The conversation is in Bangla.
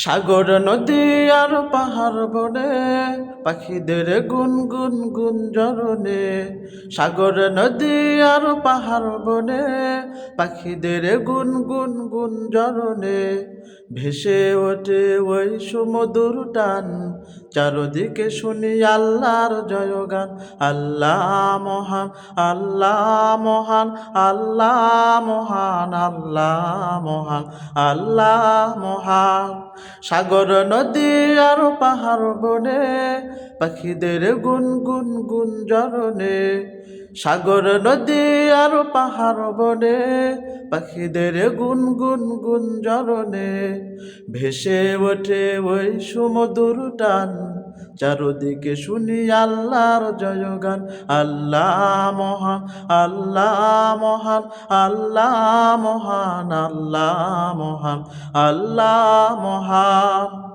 সাগর নদী আর পাহাড় বনে পাখিদের গুনগুন গুঞ্জরণে। সাগর নদী আর পাহাড় বনে পাখিদের গুনগুন গুঞ্জরণে। ভেসে ওঠে ওই সুমধুর টান, চারদিকে শুনি আল্লাহর জয়গান। আল্লাহ মহান, আল্লাহ মহান, আল্লাহ মহান, আল্লাহ মহান, আল্লাহ মহান। সাগর নদী আর পাহাড় বনে পাখিদের গুনগুন গুঞ্জরণে। সাগর নদী আর পাহাড় বনে পাখিদের গুনগুন গুঞ্জরণে। ভেসে ওঠে ওই সুমধুর টান, চারদিকে শুনি আল্লাহর জয়গান। আল্লাহ মহান, আল্লাহ মহান, আল্লাহ মহান, আল্লাহ মহান, আল্লাহ মহান।